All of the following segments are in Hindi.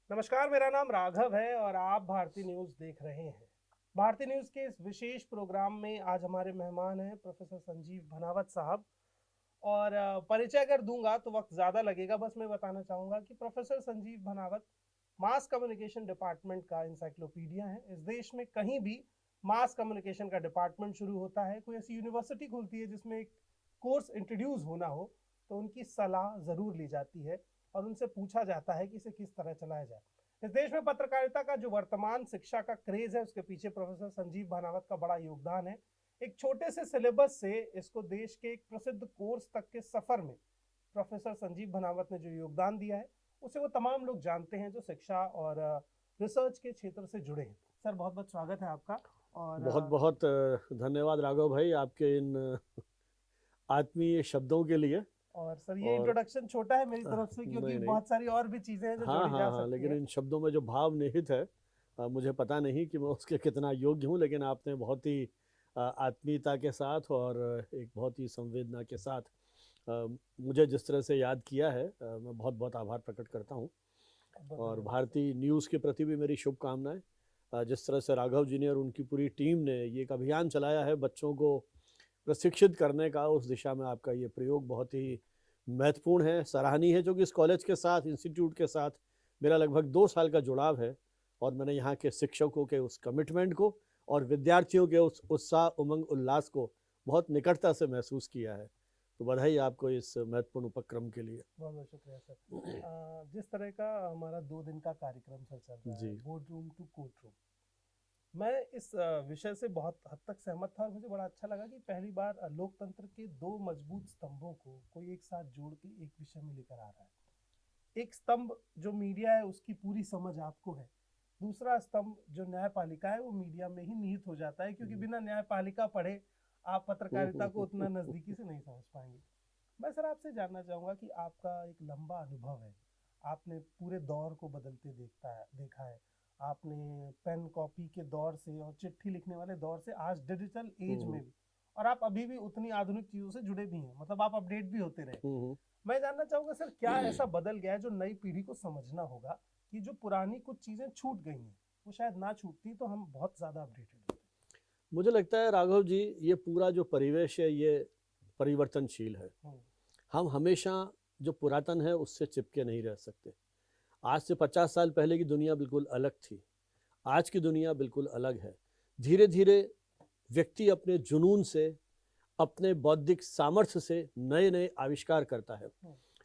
नमस्कार, मेरा नाम राघव है और आप भारती न्यूज़ देख रहे हैं। भारती न्यूज़ के इस विशेष प्रोग्राम में आज हमारे मेहमान हैं प्रोफेसर संजीव भनावत साहब। और परिचय अगर दूंगा तो वक्त ज़्यादा लगेगा, बस मैं बताना चाहूँगा कि professor Sanjeev Bhanawat mass communication department का इंसाइक्लोपीडिया है। इस देश में कहीं भी मास कम्युनिकेशन का डिपार्टमेंट शुरू होता है, कोई ऐसी यूनिवर्सिटी खुलती है जिसमें एक कोर्स इंट्रोड्यूस होना हो, तो उनकी सलाह ज़रूर ली जाती है और उनसे पूछा जाता है कि इसे किस तरह चलाया जाए। इस देश में पत्रकारिता का जो वर्तमान शिक्षा का क्रेज है, उसके पीछे प्रोफेसर संजीव भनावत का बड़ा योगदान है। एक छोटे से सिलेबस से इसको देश के एक प्रसिद्ध कोर्स तक के सफर में प्रोफेसर संजीव भनावत ने जो योगदान दिया है, उसे वो तमाम लोग जानते हैं जो शिक्षा और रिसर्च के क्षेत्र से जुड़े हैं। सर, बहुत बहुत स्वागत है आपका। और बहुत बहुत धन्यवाद राघव भाई, आपके इन आत्मीय शब्दों के लिए। और सर, ये और इंट्रोडक्शन छोटा है मेरी तरफ से, क्योंकि नहीं नहीं, बहुत सारी और भी चीजें हैं जो हाँ जोड़ी जा हाँ हाँ, सकती लेकिन हैं। इन शब्दों में जो भाव निहित है, मुझे पता नहीं कि मैं उसके कितना योग्य हूँ, लेकिन आपने बहुत ही आत्मीयता के साथ और एक बहुत ही संवेदना के साथ मुझे जिस तरह से याद किया है, मैं बहुत बहुत आभार प्रकट करता हूँ। और भारतीय न्यूज़ के प्रति भी मेरी शुभकामनाएं। जिस तरह से राघव जी ने और उनकी पूरी टीम ने ये एक अभियान चलाया है बच्चों को प्रशिक्षित करने का, उस दिशा में आपका ये प्रयोग बहुत ही महत्वपूर्ण है, सराहनीय है। क्योंकि इस कॉलेज के साथ, इंस्टीट्यूट के साथ मेरा लगभग 2 साल का जुड़ाव है और मैंने यहाँ के शिक्षकों के उस कमिटमेंट को और विद्यार्थियों के उस उत्साह, उमंग, उल्लास को बहुत निकटता से महसूस किया है। तो बधाई आपको इस महत्वपूर्ण उपक्रम के लिए। बहुत बहुत शुक्रिया सर। जिस तरह का हमारा 2 दिन का कार्यक्रम सर चल रहा है, board room to court room, मैं इस विषय से बहुत हद तक सहमत था और मुझे बड़ा अच्छा लगा कि पहली बार लोकतंत्र के 2 मजबूत स्तंभों को कोई एक साथ जोड़ के एक विषय में लेकर आ रहा है। एक स्तंभ जो मीडिया है, उसकी पूरी समझ आपको है। दूसरा स्तंभ जो न्यायपालिका है, वो मीडिया में ही निहित हो जाता है, क्योंकि बिना न्यायपालिका पढ़े आप पत्रकारिता को उतना नजदीकी से नहीं समझ पाएंगे। मैं सर आपसे जानना चाहूंगा कि आपका एक लंबा अनुभव है, आपने पूरे दौर को बदलते देखा है। आपने पेन कॉपी के दौर से और चिट्ठी लिखने वाले दौर से आज डिजिटल एज में भी, और आप अभी भी उतनी आधुनिक चीजों से जुड़े भी हैं, मतलब आप अपडेट भी होते रहे। मैं जानना चाहूंगा सर, क्या ऐसा बदल गया है जो नई पीढ़ी को समझना होगा कि जो पुरानी कुछ चीजें छूट गई हैं, वो शायद ना छूटती तो हम बहुत ज्यादा अपडेटेड होते। मुझे लगता है राघव जी, ये पूरा जो परिवेश है ये परिवर्तनशील है। हम हमेशा जो पुरातन है उससे चिपके नहीं रह सकते। आज से 50 साल पहले की दुनिया बिल्कुल अलग थी, आज की दुनिया बिल्कुल अलग है। धीरे धीरे व्यक्ति अपने जुनून से, अपने बौद्धिक सामर्थ्य से नए नए आविष्कार करता है।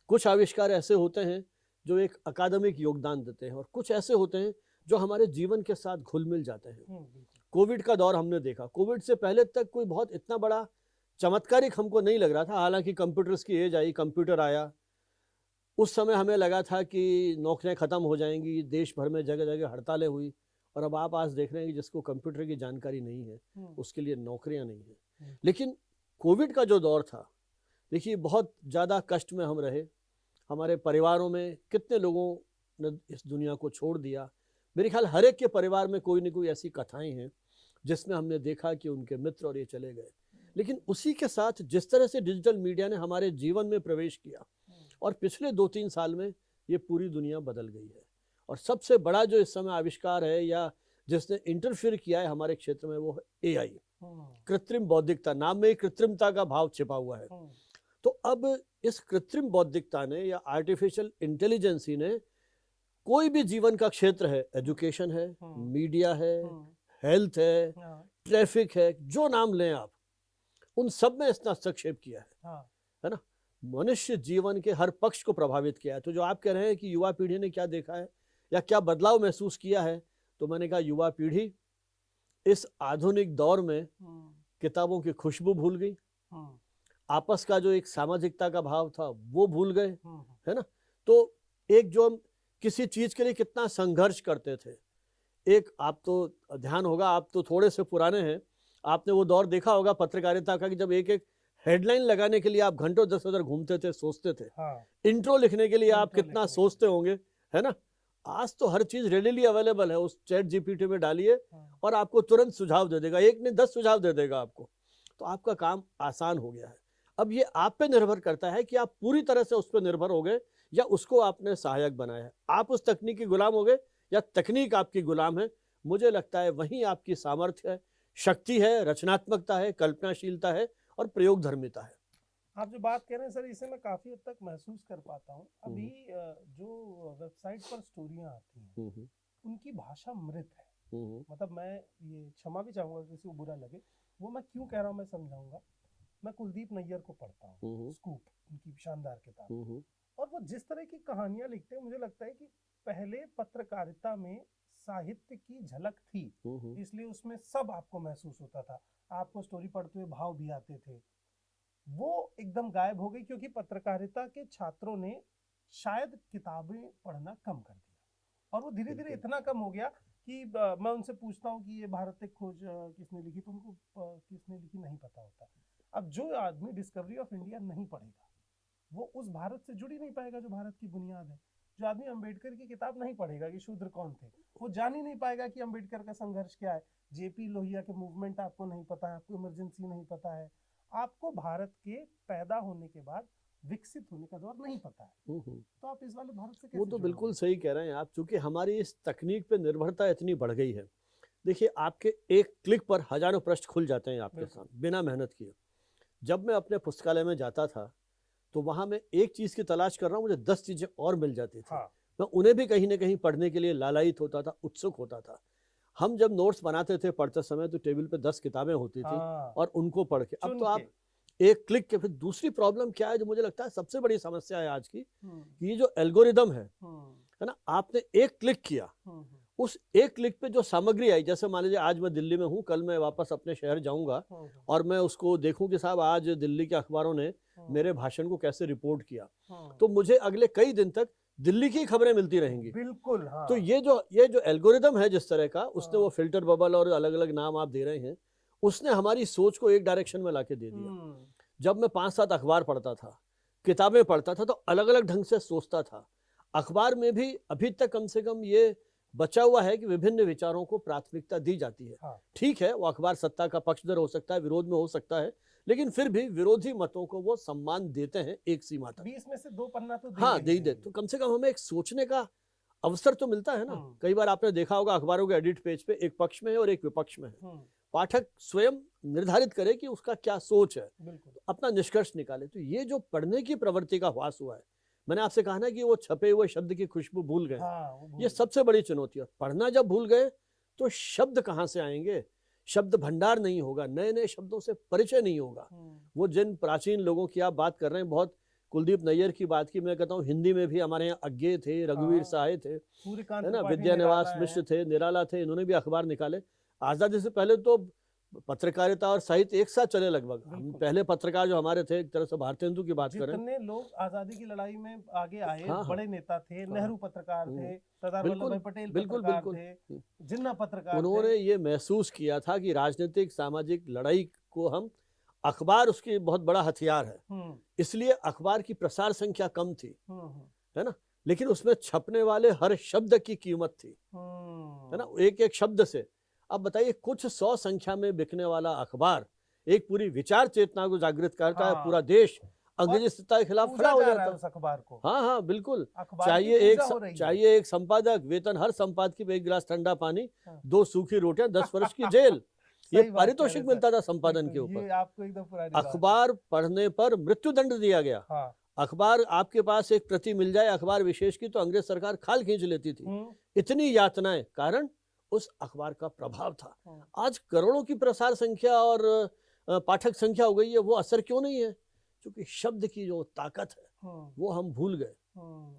कुछ आविष्कार ऐसे होते हैं जो एक अकादमिक योगदान देते हैं और कुछ ऐसे होते हैं जो हमारे जीवन के साथ घुल मिल जाते हैं। कोविड का दौर हमने देखा, कोविड से पहले तक कोई बहुत इतना बड़ा चमत्कारिक हमको नहीं लग रहा था। हालांकि कंप्यूटर्स की एज आई, कंप्यूटर आया, उस समय हमें लगा था कि नौकरियां खत्म हो जाएंगी, देश भर में जगह जगह हड़तालें हुई। और अब आप आज देख रहे हैं कि जिसको कंप्यूटर की जानकारी नहीं है उसके लिए नौकरियां नहीं है। लेकिन कोविड का जो दौर था, देखिए बहुत ज़्यादा कष्ट में हम रहे। हमारे परिवारों में कितने लोगों ने इस दुनिया को छोड़ दिया। मेरे ख्याल हर एक के परिवार में कोई न कोई ऐसी कथाएं हैं जिसमें हमने देखा कि उनके मित्र और ये चले गए। लेकिन उसी के साथ जिस तरह से डिजिटल मीडिया ने हमारे जीवन में प्रवेश किया और पिछले 2-3 साल में ये पूरी दुनिया बदल गई है। और सबसे बड़ा जो इस समय आविष्कार है या जिसने इंटरफियर किया है हमारे क्षेत्र में, वो है एआई, कृत्रिम बौद्धिकता। नाम में कृत्रिमता का भाव छिपा हुआ है। तो अब इस कृत्रिम बौद्धिकता ने या आर्टिफिशियल इंटेलिजेंस ने कोई भी जीवन का क्षेत्र है, एजुकेशन है, मीडिया है, हेल्थ है, ट्रैफिक है, जो नाम लें आप, उन सब में इसने हस्तक्षेप किया है ना। मनुष्य जीवन के हर पक्ष को प्रभावित किया है। तो जो आप कह रहे हैं कि युवा पीढ़ी ने क्या देखा है या क्या बदलाव महसूस किया है, तो मैंने कहा युवा पीढ़ी इस आधुनिक दौर में किताबों की खुशबू भूल गई, आपस का जो एक सामाजिकता का भाव था वो भूल गए, है ना। तो एक जो हम किसी चीज के लिए कितना संघर्ष करते थे, एक आप तो ध्यान होगा, आप तो थोड़े से पुराने हैं, आपने वो दौर देखा होगा पत्रकारिता का कि जब एक एक हेडलाइन लगाने के लिए आप घंटों 10 घूमते थे, सोचते थे। इंट्रो लिखने के लिए आप कितना सोचते होंगे, है ना। आज तो हर चीज रेडीली अवेलेबल है, उस चैट जीपीटी में डालिए और आपको तुरंत सुझाव दे देगा, एक नहीं 10 सुझाव दे देगा आपको। तो आपका काम आसान हो गया है। अब ये आप पे निर्भर करता है कि आप पूरी तरह से उस पर निर्भर हो गए या उसको आपने सहायक बनाया है? आप उस तकनीक के गुलाम हो गए या तकनीक आपकी गुलाम है? मुझे लगता है वहीं आपकी सामर्थ्य है, शक्ति है, रचनात्मकता है, कल्पनाशीलता है और प्रयोगधर्मिता है। आप जो बात कह रहे हैं सर, इसे मैं काफी हद तक महसूस कर पाता हूँ। अभी जो वेबसाइट पर स्टोरियां आती हैं उनकी भाषा मृत है। मतलब मैं ये क्षमा भी चाहूंगा किसी को बुरा लगे, वो मैं क्यों कह रहा हूँ मैं समझाऊंगा। मैं कुलदीप नैयर को पढ़ता हूँ, स्कूप, उनकी शानदार किताब, और वो जिस तरह की कहानियां लिखते हैं, मुझे लगता है कि पहले पत्रकारिता में साहित्य की झलक थी, इसलिए उसमें सब आपको महसूस होता था, आपको स्टोरी पढ़ते हुए भाव भी आते थे। वो एकदम गायब हो गई क्योंकि पत्रकारिता के छात्रों ने शायद किताबें पढ़ना कम कर दिया, और वो धीरे धीरे इतना कम हो गया कि मैं उनसे पूछता हूँ कि ये भारत एक खोज किसने लिखी, तो उनको किसने लिखी नहीं पता होता। अब जो आदमी डिस्कवरी ऑफ इंडिया नहीं पढ़ेगा वो उस भारत से जुड़ ही नहीं पाएगा जो भारत की बुनियाद है। जो आदमी अंबेडकर की किताब नहीं पढ़ेगा कि शूद्र कौन थे, वो जान ही नहीं पाएगा कि अंबेडकर का संघर्ष क्या है। जेपी लोहिया के मूवमेंट आपको नहीं पता है, आपको इमरजेंसी नहीं पता है, आपको भारत के पैदा होने के बाद विकसित होने का दौर नहीं पता है, तो आप इस वाले भारत से कैसे? वो तो बिल्कुल सही कह रहे हैं आप, चूंकि हमारी इस तकनीक पे निर्भरता इतनी बढ़ गई है। देखिए, आपके एक क्लिक पर हजारों पृष्ठ खुल जाते हैं आपके सामने बिना मेहनत किए। जब मैं अपने पुस्तकालय में जाता था तो वहां मैं एक चीज की तलाश कर रहा हूँ, मुझे 10 चीजें और मिल जाती थी। मैं उन्हें भी कहीं ना कहीं पढ़ने के लिए लालायित होता था, उत्सुक होता था। हम जब नोट्स बनाते थे पढ़ते समय तो टेबल पे 10 किताबें होती थी और उनको पढ़ के, अब तो आप एक क्लिक के। फिर दूसरी प्रॉब्लम क्या है जो मुझे लगता है सबसे बड़ी समस्या है आज की, कि ये जो एल्गोरिदम है ना, आपने एक क्लिक किया, उस एक क्लिक पे जो सामग्री आई, जैसे मान लीजिए आज मैं दिल्ली में हूँ, कल मैं वापस अपने शहर जाऊंगा और मैं उसको देखूं कि साहब आज दिल्ली के अखबारों ने मेरे भाषण को कैसे रिपोर्ट किया, तो मुझे अगले कई दिन तक दिल्ली की खबरें मिलती रहेंगी। बिल्कुल। तो ये जो एल्गोरिदम है जिस तरह का, उसने वो फिल्टर बबल और अलग अलग नाम आप दे रहे हैं, उसने हमारी सोच को एक डायरेक्शन में लाके दे दिया। जब मैं 5-7 अखबार पढ़ता था, किताबें पढ़ता था, तो अलग अलग ढंग से सोचता था। अखबार में भी अभी तक कम से कम ये बचा हुआ है कि विभिन्न विचारों को प्राथमिकता दी जाती है। ठीक है, वो अखबार सत्ता का पक्षधर हो सकता है, विरोध में हो सकता है, लेकिन फिर भी विरोधी मतों को वो सम्मान देते हैं एक सीमा तक। 20 में से 2 पन्ना तो दे दे, तो कम से कम हमें एक सोचने का अवसर तो मिलता है ना। कई बार आपने देखा होगा अखबारों के एडिट पेज पे एक पक्ष में है और एक विपक्ष में है। पाठक स्वयं निर्धारित करे कि उसका क्या सोच है, अपना निष्कर्ष निकाले। तो ये जो पढ़ने की प्रवृत्ति का ह्रास हुआ है, मैंने आपसे कहा ना कि वो छपे हुए शब्द की खुशबू भूल गए। ये सबसे बड़ी चुनौती है। पढ़ना जब भूल गए तो शब्द कहाँ से आएंगे, शब्द भंडार नहीं होगा, नए नए शब्दों से परिचय नहीं होगा। वो जिन प्राचीन लोगों की आप बात कर रहे हैं, बहुत कुलदीप नैयर की बात की, मैं कहता हूँ हिंदी में भी हमारे यहाँ अज्ञे थे, रघुवीर सहाय थे, है ना, विद्यानिवास मिश्र थे, निराला थे, इन्होंने भी अखबार निकाले। आजादी से पहले तो पत्रकारिता और साहित्य एक साथ चले लगभग। हम पहले पत्रकार जो हमारे थे, एक तरह से भारतेंदु की बात करें, जितने लोग आजादी की लड़ाई में आगे आए, बड़े नेता थे, नेहरू पत्रकार थे, सरदार वल्लभ भाई पटेल पत्रकार थे, जिन्ना पत्रकार थे। उन्होंने ये महसूस किया था कि राजनीतिक सामाजिक लड़ाई को हम, अखबार उसकी बहुत बड़ा हथियार है, इसलिए अखबार की प्रसार संख्या कम थी, है ना, लेकिन उसमें छपने वाले हर शब्द की कीमत थी, है ना, एक एक शब्द से। अब बताइए, कुछ 100 संख्या में बिकने वाला अखबार एक पूरी विचार चेतना को जागृत करता है। पूरा देश अंग्रेजी सत्ता के खिलाफ खड़ा हो जाता है उस अखबार को। हाँ, बिल्कुल। चाहिए एक संपादक, वेतन हर संपादक पे 1 गिलास ठंडा पानी, 2 सूखी रोटियां, 10 वर्ष की जेल, ये पारितोषिक मिलता था संपादन के ऊपर। आपको एकदम पुरानी अखबार पढ़ने पर मृत्युदंड दिया गया। अखबार आपके पास एक प्रति मिल जाए अखबार विशेष की, तो अंग्रेज सरकार खाल खींच लेती थी। इतनी यातनाएं, कारण उस अखबार का प्रभाव था। आज करोड़ों की प्रसार संख्या और पाठक संख्या हो गई है, वो असर क्यों नहीं है? क्योंकि शब्द की जो ताकत है वो हम भूल गए।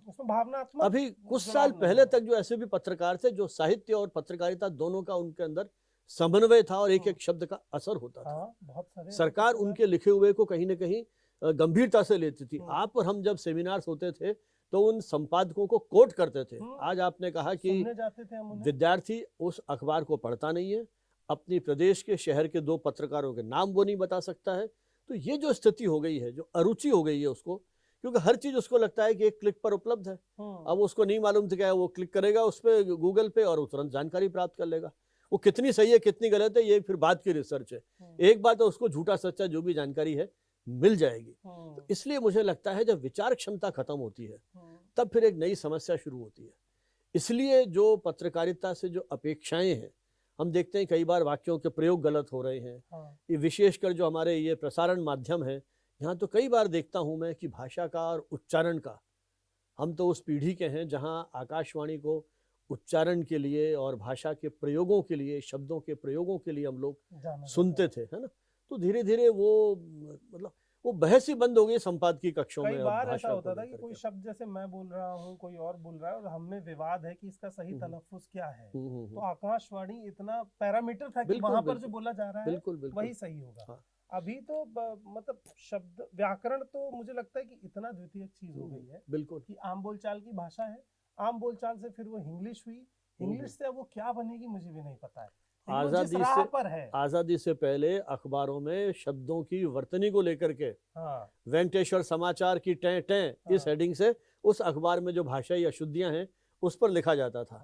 उसमें भावनात्मक, अभी कुछ साल पहले तक जो ऐसे भी पत्रकार थे जो साहित्य और पत्रकारिता दोनों का उनके अंदर समन्वय था और एक एक शब्द का असर होता था। बहुत सारे सरकार उनके लिखे हुए को कहीं ना कहीं गंभीरता से लेती थी। आप और हम जब सेमिनार्स होते थे तो उन संपादकों को कोट करते थे। आज आपने कहा कि विद्यार्थी उस अखबार को पढ़ता नहीं है, अपनी प्रदेश के शहर के 2 पत्रकारों के नाम वो नहीं बता सकता है। तो ये जो स्थिति हो गई है, जो अरुचि हो गई है उसको, क्योंकि हर चीज उसको लगता है कि एक क्लिक पर उपलब्ध है। अब उसको नहीं मालूम था क्या है, वो क्लिक करेगा उस पर गूगल पे और तुरंत जानकारी प्राप्त कर लेगा। वो कितनी सही है कितनी गलत है ये फिर बात की रिसर्च है। एक बात है, उसको झूठा सच्चा जो भी जानकारी है मिल जाएगी। तो इसलिए मुझे लगता है जब विचार क्षमता खत्म होती है तब फिर एक नई समस्या शुरू होती है। इसलिए जो पत्रकारिता से जो अपेक्षाएं हैं, हम देखते हैं कई बार वाक्यों के प्रयोग गलत हो रहे हैं। ये विशेषकर जो हमारे ये प्रसारण माध्यम है, यहाँ तो कई बार देखता हूँ मैं कि भाषा का और उच्चारण का, हम तो उस पीढ़ी के हैं जहाँ आकाशवाणी को उच्चारण के लिए और भाषा के प्रयोगों के लिए, शब्दों के प्रयोगों के लिए हम लोग सुनते थे, है ना। तो धीरे धीरे वो मतलब वो बहस ही बंद हो गई संपादकीय कक्षों में। कई बार ऐसा होता था कि कोई शब्द जैसे मैं बोल रहा हूँ, कोई और बोल रहा है और हम में विवाद है कि इसका सही तलफ्फुज़ क्या है, तो आकाशवाणी इतना पैरामीटर था कि वहां पर जो बोला जा रहा है वही सही होगा। हाँ। अभी तो मतलब शब्द व्याकरण तो मुझे लगता है कि इतना द्वितीयक चीज हो गई है बिल्कुल कि आम बोलचाल की भाषा है, आम बोलचाल से फिर वो इंग्लिश हुई, इंग्लिश से अब वो क्या बनेगी मुझे भी नहीं पता है। आजादी से पहले अखबारों में शब्दों की वर्तनी को लेकर के वेंकटेश्वर समाचार की टें टें इस हेडिंग से उस अखबार में जो भाषाई अशुद्धियां हैं उस पर लिखा जाता था।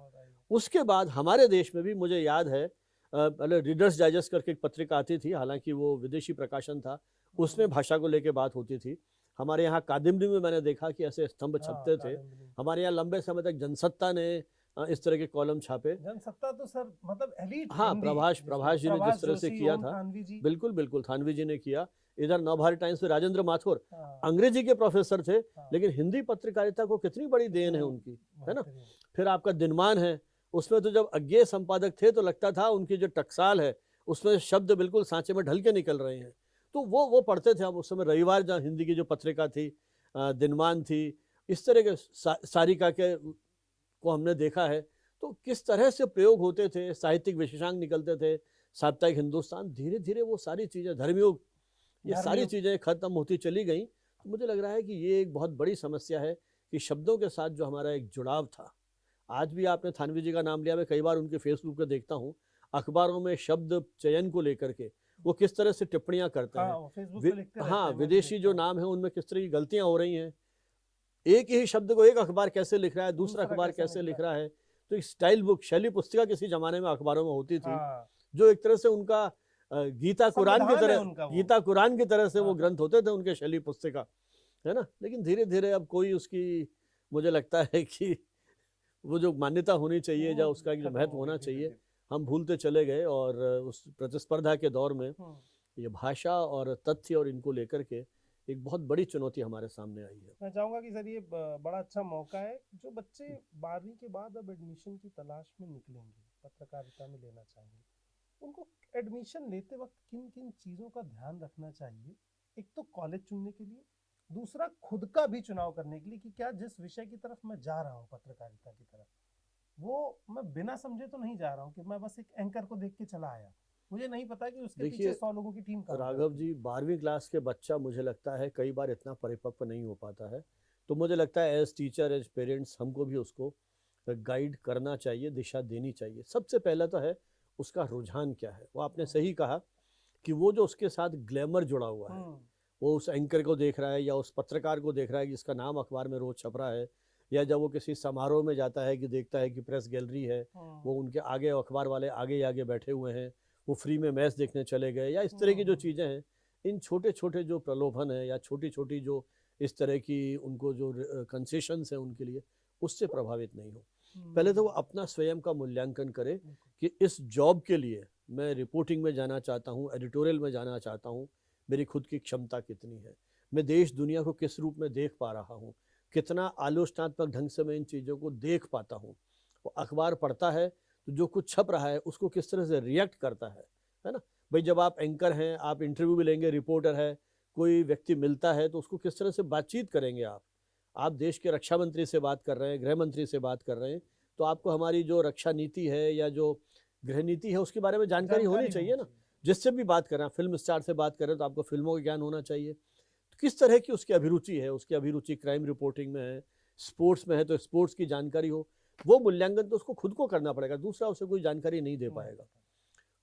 उसके बाद हमारे देश में भी मुझे याद है पहले रीडर्स डाइजेस्ट करके एक पत्रिका आती थी, हालांकि वो विदेशी प्रकाशन था, उसमें भाषा को लेकर बात होती थी। हमारे यहाँ कादिम्बरी में मैंने देखा कि ऐसे स्तंभ छपते थे। हमारे यहाँ लंबे समय तक जनसत्ता ने इस तरह के कॉलम छापे। जनसत्ता तो सर मतलब एलीट। हाँ, प्रभाष जी ने जिस तरह से किया था, बिल्कुल बिल्कुल थानवी जी ने किया। इधर नवभारत टाइम्स में राजेंद्र माथुर अंग्रेजी के प्रोफेसर थे, लेकिन हिंदी पत्रकारिता को कितनी बड़ी देन है उनकी, है ना। फिर आपका दिनमान है, उसमें तो जब अज्ञेय संपादक थे तो लगता था उनकी जो टकसाल है उसमें शब्द बिल्कुल सांचे में ढल के निकल रहे हैं। तो वो पढ़ते थे हम उस समय। रविवार जहाँ हिंदी की जो पत्रिका थी, दिनमान थी, इस तरह के सारिका के को हमने देखा है। तो किस तरह से प्रयोग होते थे, साहित्यिक विशेषांक निकलते थे, साप्ताहिक हिंदुस्तान, धीरे धीरे वो सारी चीज़ें, धर्मयुग, ये सारी चीज़ें खत्म होती चली गई। तो मुझे लग रहा है कि ये एक बहुत बड़ी समस्या है कि शब्दों के साथ जो हमारा एक जुड़ाव था। आज भी आपने थानवी जी का नाम लिया, मैं कई बार उनके फेसबुक पे देखता हूँ, अखबारों में शब्द चयन को लेकर के वो किस तरह से टिप्पणियां करते हैं। हाँ, विदेशी जो नाम है उनमें किस तरह की गलतियां हो रही हैं। एक ही शब्द को एक अखबार कैसे लिख रहा है, दूसरा अखबार कैसे लिख रहा है। तो एक स्टाइल बुक, शैली पुस्तिका किसी जमाने में अखबारों में होती थी, जो एक तरह से उनका गीता कुरान की तरह से वो ग्रंथ होते थे, उनके शैली पुस्तिका, है ना। लेकिन धीरे धीरे अब कोई उसकी, मुझे लगता है कि वो जो मान्यता होनी चाहिए या उसका जो महत्व होना चाहिए, हम भूलते चले गए। और उस प्रतिस्पर्धा के दौर में ये भाषा और तथ्य और इनको लेकर के एक बहुत बड़ी चुनौती हमारे सामने आई है। मैं चाहूँगा कि सर ये बड़ा अच्छा मौका है, जो बच्चे 12वीं के बाद अब एडमिशन की तलाश में निकलेंगे, पत्रकारिता में लेना चाहेंगे, उनको एडमिशन लेते वक्त किन किन चीज़ों का ध्यान रखना चाहिए। एक तो कॉलेज चुनने के लिए, दूसरा खुद का भी चुनाव करने के लिए कि क्या जिस विषय की तरफ मैं जा रहा हूँ, पत्रकारिता की तरफ, वो मैं बिना समझे तो नहीं जा रहा हूँ कि मैं बस एक एंकर को देख के चला आया, मुझे नहीं पता कि उसके पीछे 100 लोगों की टीम। राघव जी, 12वीं क्लास के बच्चा मुझे लगता है कई बार इतना परिपक्व नहीं हो पाता है। तो मुझे लगता है एज टीचर, एज पेरेंट्स, हमको भी उसको गाइड करना चाहिए, दिशा देनी चाहिए। सबसे पहला तो है उसका रुझान क्या है। वो आपने सही कहा कि वो जो उसके साथ ग्लैमर जुड़ा हुआ है, वो उस एंकर को देख रहा है या उस पत्रकार को देख रहा है जिसका नाम अखबार में रोज छप रहा है, या जब वो किसी समारोह में जाता है कि देखता है कि प्रेस गैलरी है, वो उनके आगे अखबार वाले आगे आगे बैठे हुए हैं, वो फ्री में मैच देखने चले गए, या इस तरह की जो चीज़ें हैं, इन छोटे छोटे जो प्रलोभन है या छोटी छोटी जो इस तरह की उनको जो कंसेशंस हैं उनके लिए, उससे प्रभावित नहीं हो। पहले तो वो अपना स्वयं का मूल्यांकन करे कि इस जॉब के लिए मैं रिपोर्टिंग में जाना चाहता हूँ, एडिटोरियल में जाना चाहता हूँ, मेरी खुद की क्षमता कितनी है, मैं देश दुनिया को किस रूप में देख पा रहा हूँ, कितना आलोचनात्मक ढंग से मैं इन चीज़ों को देख पाता हूँ। वो अखबार पढ़ता है तो जो कुछ छप रहा है उसको किस तरह से रिएक्ट करता है ना। भाई जब आप एंकर हैं, आप इंटरव्यू भी लेंगे, रिपोर्टर है, कोई व्यक्ति मिलता है तो उसको किस तरह से बातचीत करेंगे आप देश के रक्षा मंत्री से बात कर रहे हैं, गृह मंत्री से बात कर रहे हैं, तो आपको हमारी जो रक्षा नीति है या जो गृह नीति है उसके बारे में जानकारी होनी चाहिए ना। जिससे भी बात कर रहे हैं, फिल्म स्टार से बात कर रहे हैं तो आपको फिल्मों का ज्ञान होना चाहिए। तो किस तरह की उसकी अभिरुचि है, उसकी अभिरुचि क्राइम रिपोर्टिंग में है, स्पोर्ट्स में है तो स्पोर्ट्स की जानकारी हो, वो मूल्यांकन तो उसको खुद को करना पड़ेगा, दूसरा उसे कोई जानकारी नहीं दे पाएगा।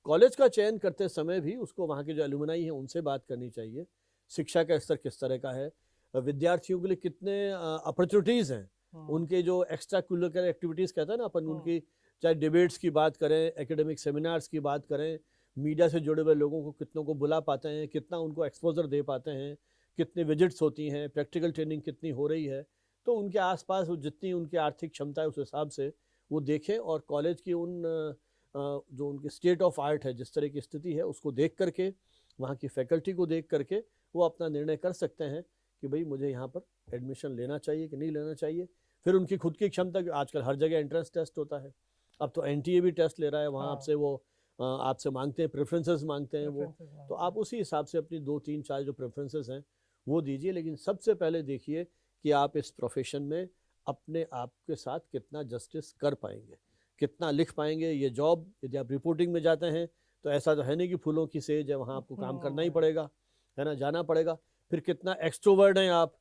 कॉलेज का चयन करते समय भी उसको वहाँ के जो एलुमनाई हैं उनसे बात करनी चाहिए, शिक्षा का स्तर किस तरह का है, विद्यार्थियों के लिए कितने अपॉर्चुनिटीज़ हैं, उनके जो एक्स्ट्रा करिकुलर एक्टिविटीज़ कहते हैं ना अपन, उनकी चाहे डिबेट्स की बात करें, एकेडमिक सेमिनार्स की बात करें, मीडिया से जुड़े हुए लोगों को कितनों को बुला पाते हैं, कितना उनको एक्सपोजर दे पाते हैं, कितने विजिट्स होती हैं, प्रैक्टिकल ट्रेनिंग कितनी हो रही है। तो उनके आसपास वो जितनी उनकी आर्थिक क्षमता है उस हिसाब से वो देखें और कॉलेज की उन जो उनकी स्टेट ऑफ आर्ट है, जिस तरह की स्थिति है, उसको देख करके, वहाँ की फैकल्टी को देख करके वो अपना निर्णय कर सकते हैं कि भाई मुझे यहाँ पर एडमिशन लेना चाहिए कि नहीं लेना चाहिए। फिर उनकी खुद की क्षमता, आजकल हर जगह एंट्रेंस टेस्ट होता है, अब तो NTA भी टेस्ट ले रहा है, वहाँ आपसे वो आपसे मांगते हैं, प्रेफरेंसेस मांगते हैं वो, तो आप उसी हिसाब से अपनी 2 3 4 जो प्रेफरेंसेस हैं वो दीजिए। लेकिन सबसे पहले देखिए कि आप इस प्रोफेशन में अपने आप के साथ कितना जस्टिस कर पाएंगे, कितना लिख पाएंगे। ये जॉब, यदि आप रिपोर्टिंग में जाते हैं तो ऐसा तो है नहीं कि फूलों की सेज है, वहाँ आपको काम करना ही पड़ेगा, है ना, जाना पड़ेगा। फिर कितना एक्सट्रोवर्ट हैं आप,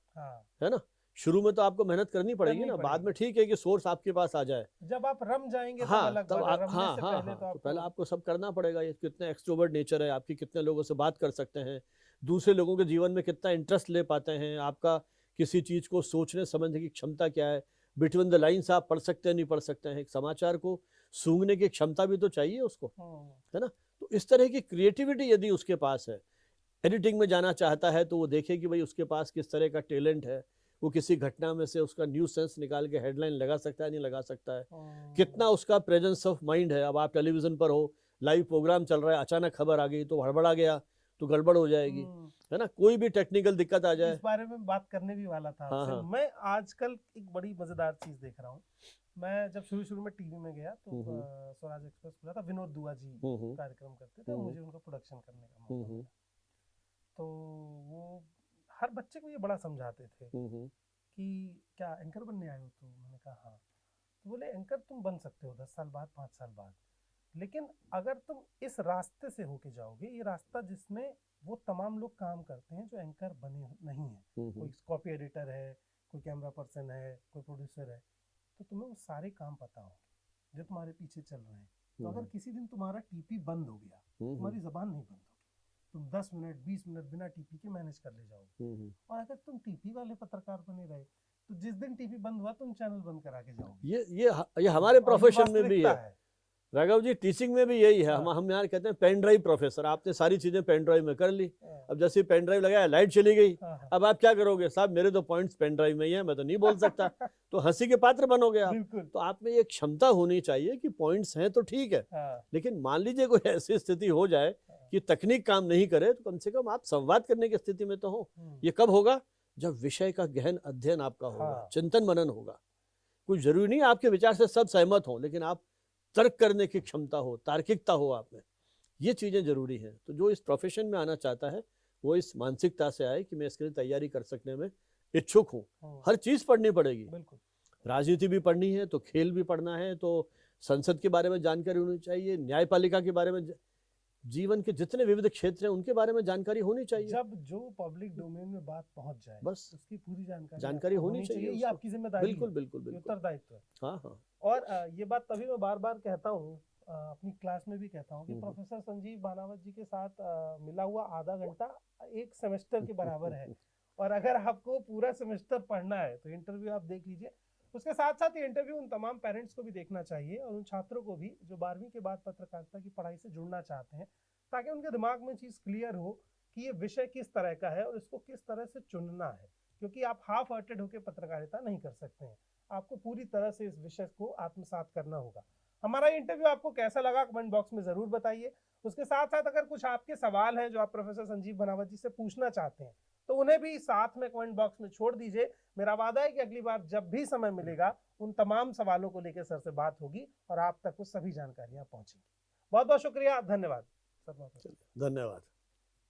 है ना, शुरू में तो आपको मेहनत करनी पड़ेगी ना, बाद में ठीक है कि सोर्स आपके पास आ जाए, जब आप रम जाएंगे हाँ तब तब आप, तो पहले आपको सब करना पड़ेगा। ये कितने एक्सट्रोवर्ट नेचर है आपकी, कितने लोगों से बात कर सकते हैं, दूसरे लोगों के जीवन में कितना इंटरेस्ट ले पाते हैं, आपका किसी चीज़ को सोचने समझने की क्षमता क्या है, बिटवीन द लाइन्स आप पढ़ सकते हैं नहीं पढ़ सकते हैं, एक समाचार को सूंघने की क्षमता भी तो चाहिए उसको, है ना। तो इस तरह की क्रिएटिविटी यदि उसके पास है, एडिटिंग में जाना चाहता है तो वो देखे कि भाई उसके पास किस तरह का टैलेंट है, वो किसी घटना में से उसका न्यूज़ सेंस निकाल के हेडलाइन लगा सकता है नहीं लगा सकता है, कितना उसका प्रेजेंस ऑफ माइंड है। अब आप टेलीविज़न पर हो, लाइव प्रोग्राम चल रहा है, अचानक खबर आ गई तो हड़बड़ा गया तो गड़बड़ हो जाएगी, है ना, कोई भी टेक्निकल दिक्कत आ जाए। इस बारे में बात करने भी वाला था आपसे। मैं आजकल एक बड़ी मजेदार चीज देख रहा हूँ। मैं जब शुरू में टीवी में गया तो स्वराज एक्सप्रेस खुला था, विनोद दुआ जी कार्यक्रम करते थे, मुझे उनका प्रोडक्शन करने का मौका मिला। तो वो हर बच्चे को ये बड़ा समझाते थे कि क्या एंकर बनने आए हो? तो मैंने कहा हाँ। तो बोले एंकर तुम बन सकते हो 10 साल बाद, 5 साल बाद, लेकिन अगर तुम इस रास्ते से होके जाओगे, ये रास्ता जिसमें वो तमाम लोग काम करते हैं जो एंकर बने नहीं है, कोई कॉपी एडिटर है, कोई कैमरा पर्सन है, कोई प्रोड्यूसर है, तो तुम्हें वो सारे काम पता होंगे जो तुम्हारे पीछे चल रहे हैं। तो अगर किसी दिन तुम्हारा टीपी बंद हो गया, तुम्हारी जबान नहीं बंद होगी, तुम 10 मिनट 20 मिनट बिना टीपी के मैनेज कर ले जाओगे। और अगर तुम टीपी वाले पत्रकार बने रहे तो जिस दिन टीपी बंद हुआ तुम चैनल बंद करा के जाओगे। ये हमारे प्रोफेशन में भी है राघव जी, टीचिंग में भी यही है। हम यहाँ कहते हैं पेन ड्राइव प्रोफेसर, आपने सारी चीजें पेन ड्राइव में कर ली, अब जैसे पेन ड्राइव लगाया लाइट चली गई, अब आप क्या करोगे? साहब मेरे तो पॉइंट्स पेन ड्राइव में ही है, मैं तो नहीं बोल सकता। तो हंसी के पात्र बनोगे आप। तो आप में ये क्षमता होनी चाहिए कि पॉइंट्स हैं तो ठीक है, लेकिन मान लीजिए कोई ऐसी स्थिति हो जाए कि तकनीक काम नहीं करे, तो कम से कम आप संवाद करने की स्थिति में तो हो। ये कब होगा? जब विषय का गहन अध्ययन आपका होगा, चिंतन मनन होगा। कुछ जरूरी नहीं आपके विचार से सब सहमत हो, लेकिन आप तर्क करने की क्षमता हो, तार्किकता हो आप में, ये चीज़ें जरूरी हैं। तो जो इस प्रोफेशन में आना चाहता है वो इस मानसिकता से आए कि मैं इसके लिए तैयारी कर सकने में इच्छुक हूँ। हर चीज़ पढ़नी पड़ेगी, राजनीति भी पढ़नी है तो खेल भी पढ़ना है, तो संसद के बारे में जानकारी होनी चाहिए, न्यायपालिका के बारे में, जीवन के जितने विविध क्षेत्र हैं उनके बारे में जानकारी होनी चाहिए। जब जो पब्लिक डोमेन में बात पहुंच जाए बस उसकी पूरी जानकारी होनी चाहिए। ये आपकी जिम्मेदारी, बिल्कुल उत्तरदायित्व है। हाँ। और ये बात तभी मैं बार बार कहता हूँ, अपनी क्लास में भी कहता हूँ कि प्रोफेसर संजीव बानावत जी के साथ मिला हुआ आधा घंटा एक सेमेस्टर के बराबर है। और अगर आपको पूरा सेमेस्टर पढ़ना है तो इंटरव्यू आप देख लीजिए। उसके साथ साथ ये इंटरव्यू उन तमाम पेरेंट्स को भी देखना चाहिए और उन छात्रों को भी जो 12वीं के बाद पत्रकारिता की पढ़ाई से जुड़ना चाहते हैं, ताकि उनके दिमाग में चीज़ क्लियर हो कि ये विषय किस तरह का है और इसको किस तरह से चुनना है। क्योंकि आप हाफ हार्टेड होकर पत्रकारिता नहीं कर सकते हैं, आपको पूरी तरह से इस विषय को आत्मसात करना होगा। हमारा इंटरव्यू आपको कैसा लगा कमेंट बॉक्स में ज़रूर बताइए। उसके साथ साथ अगर कुछ आपके सवाल हैं जो आप प्रोफेसर संजीव बानावत जी से पूछना चाहते हैं तो उन्हें भी साथ में कमेंट बॉक्स में छोड़ दीजिए। मेरा वादा है कि अगली बार जब भी समय मिलेगा उन तमाम सवालों को लेकर सर से बात होगी और आप तक वो सभी जानकारियां पहुंचेंगी। बहुत बहुत शुक्रिया, धन्यवाद सर। धन्यवाद।